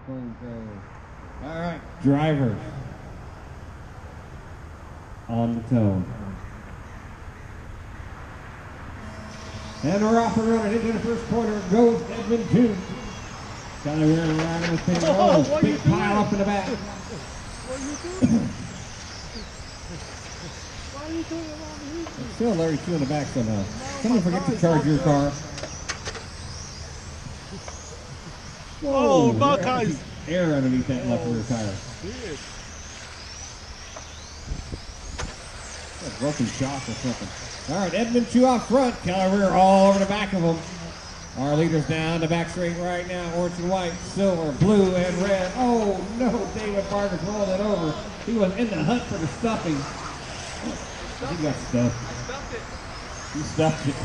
All right, drivers on the tone. And we're off and running into the first corner. Goes Edmund June. Kind of weird around this thing. Oh, big pile up in the back. What are you doing? Why are you doing it around here? There's still Larry 2 in the back somehow. Someone forget to charge your car. Whoa, Buckeyes! Air underneath that left rear tire. Shit. A broken shock or something. All right, Edmund Chu off front. Caliber all over the back of them. Our leader's down the back straight right now. Orange and white, silver, blue, and red. Oh no, David Barker's rolled it over. He was in the hunt for the stuffing. He got stuffed. He stuffed it.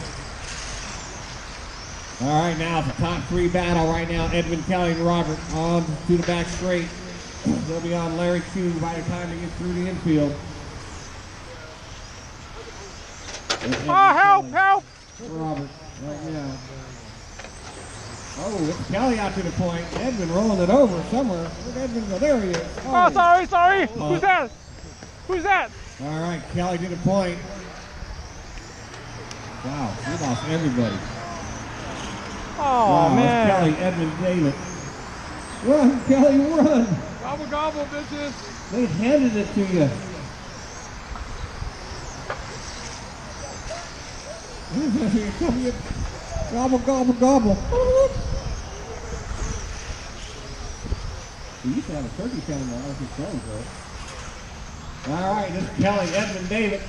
All right, now it's a top three battle right now. Edmund, Kelly, and Robert on to the back straight. They'll be on Larry Q by the time they get through the infield. Oh, help, help! Robert, right now. Oh, it's Kelly out to the point. Edmund rolling it over somewhere. Where'd Edmund go? There he is. Oh, sorry. Who's that? Who's that? All right, Kelly to the point. Wow, he lost everybody. Oh, wow, man. Kelly, Edmund, David. Run, Kelly, run. Gobble, gobble, bitches. They handed it to you. Gobble, gobble, gobble. We used to have a turkey coming out of his phones, though. All right, this is Kelly, Edmund, David,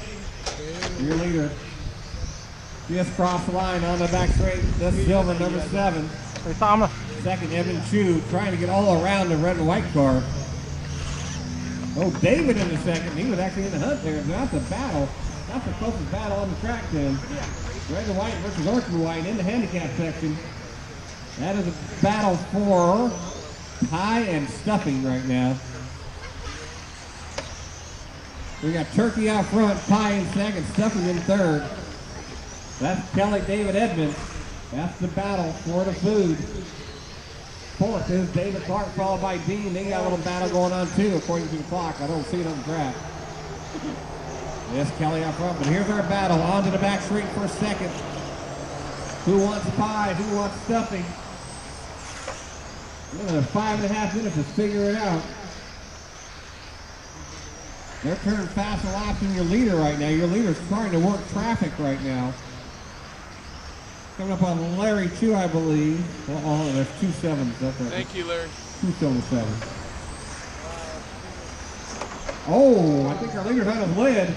your leader. Just crossed the line on the back straight. That's Silver, number 7. Second, Edmund Chu, trying to get all around the red and white car. Oh, David in the second. He was actually in the hunt there. That's a battle. That's the closest battle on the track then. Red and white versus orange and white in the handicap section. That is a battle for pie and stuffing right now. We got turkey out front, pie in second, stuffing in third. That's Kelly, David, Edmund. That's the battle for the food. Fourth is David Clark, followed by Dean. They got a little battle going on too, according to the clock. I don't see it on the track. Yes, Kelly out front, but here's our battle. On to the back straight for a second. Who wants pie? Who wants stuffing? Another 5.5 minutes to figure it out. They're turning fast and laps in your leader right now. Your leader's trying to work traffic right now. Coming up on Larry 2, I believe. Oh, there's 2 7s. That's right. Thank you, Larry. 2 7. Oh, I think our leader's on his lid.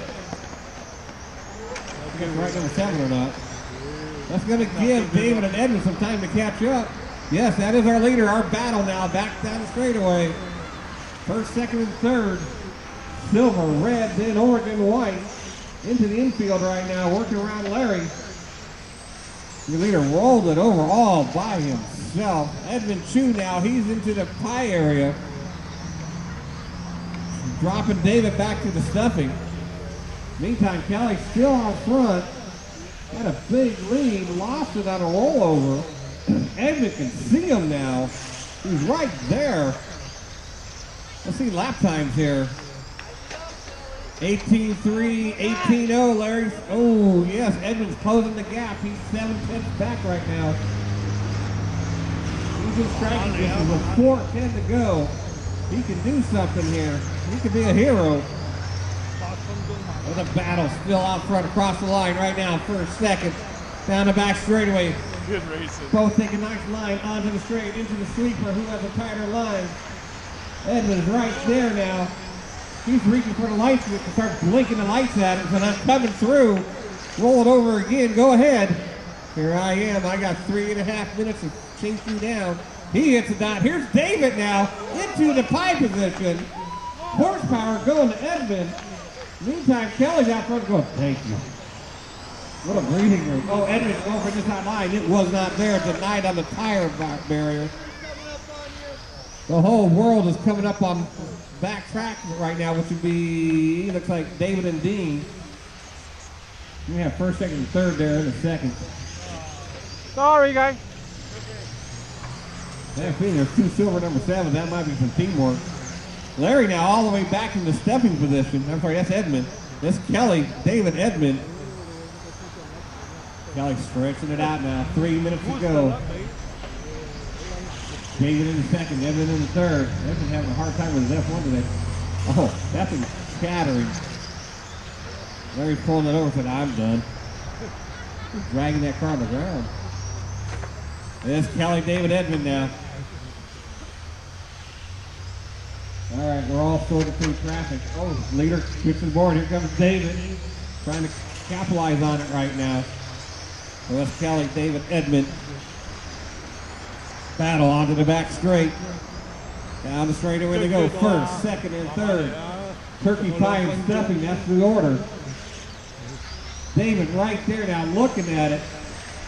Getting right number 7 or not. That's going to give David and Edmund some time to catch up. Yes, that is our leader, our battle now, back down the straightaway. First, second, and third. Silver, red, then orange and white. Into the infield right now, working around Larry. Your leader rolled it over all by himself. Edmund Chu now, he's into the pie area. Dropping David back to the stuffing. Meantime, Kelly still out front. Had a big lead, lost it on a rollover. Edmund can see him now. He's right there. Let's see lap times here. 18-3, 18-0, Larry. Oh, yes, Edmund's closing the gap. He's 7/10 back right now. He's in striking distance with 4:10 to go. He can do something here. He could be a hero. With a battle still out front across the line right now. First, second, down the back straightaway. Good racing. Both take a nice line onto the straight, into the sweeper. Who has a tighter line? Edmund's right there now. He's reaching for the light switch to start blinking the lights at him, and I'm coming through. Roll it over again. Go ahead. Here I am. I got 3.5 minutes to chase you down. He hits a dot. Here's David now into the pie position. Horsepower going to Edmund. Meantime, Kelly's out front going, thank you. What a breathing room. Oh, Edmund's going for this hot line. It was not there. Denied on the tire barrier. The whole world is coming up on back track right now, which would be, looks like David and Dean. We have first, second, and third there in a second. Sorry, guys. I have a feeling there's 2 silver number 7. That might be some teamwork. Larry now all the way back in the stepping position. I'm sorry, that's Edmund. That's Kelly, David, Edmund. Kelly stretching it out now. 3 minutes to go. David in the second, Edmund in the third. Edmund having a hard time with his F1 today. Oh, that thing's scattering. Larry's pulling it over and said, I'm done. He's dragging that car on the ground. There's Kelly, David, Edmund now. All right, we're all sorted through traffic. Oh, leader switches the board. Here comes David, trying to capitalize on it right now. So that's Kelly, David, Edmund. Battle onto the back straight. Down the straightaway they go. First, second, and third. Turkey pie and stuffing, that's the order. David right there now looking at it.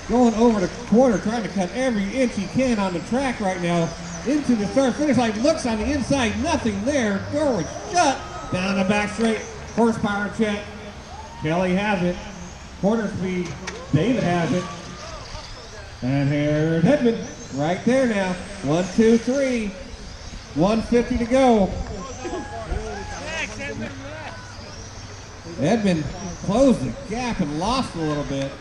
Going over the corner, trying to cut every inch he can on the track right now. Into the start finish line, looks on the inside, nothing there. Door is shut. Down the back straight. Horsepower check. Kelly has it. Quarter speed. David has it. And here's Edmund right there now. 1, 2, 3. 150 to go. Edmund closed the gap and lost a little bit.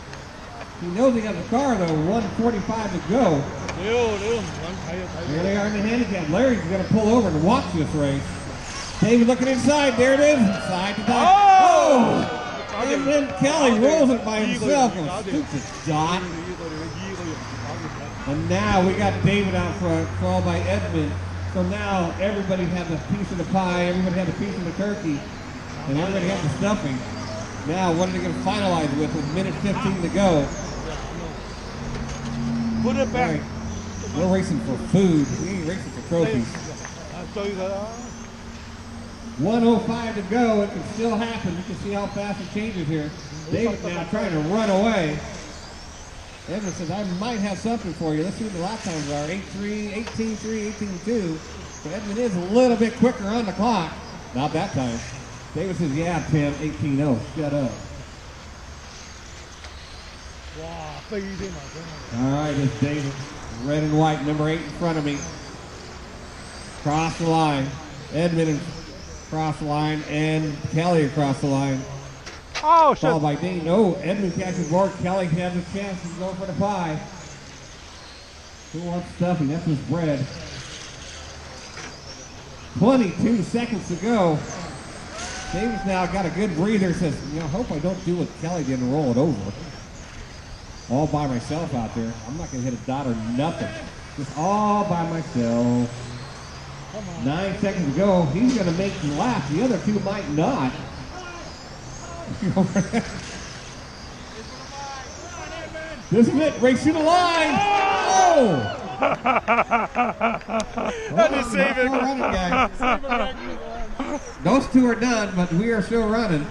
He knows he got the car though. 1:45 to go. Here they are in the handicap. Larry's going to pull over and watch this race. David looking inside. There it is. Side to side. Oh! And then Kelly rolls it by himself. A stupid dot. And now we got David out front, followed by Edmund. So now everybody has a piece of the pie. Everybody has a piece of the turkey. And everybody has the stuffing. Now what are they going to finalize with? A minute 15 to go. Put it back. Right. We're racing for food. We ain't racing for trophies. 1:05 to go. It can still happen. You can see how fast it changes here. David now trying to run away. Edmund says, I might have something for you. Let's see what the lap times are. 8:3, 18:3, 18:2. So Edmund is a little bit quicker on the clock. Not that time. David says, yeah, Tim, 18:0. Shut up. All right, it's David. Red and white, number 8 in front of me. Cross the line. Edmund across the line and Kelly across the line. Oh, shit. Followed by Dean. Oh, Edmund catches board. Kelly has a chance. He's going for the pie. Who wants stuffing? That's his bread. 22 seconds to go. David's now got a good breather. Says, you know, I hope I don't do what Kelly did and roll it over. All by myself out there. I'm not going to hit a dot or nothing. Just all by myself. 9 seconds to go. He's going to make the lap. The other two might not. This is it. Race to the line. Oh! That is saving. Those two are done, but we are still running.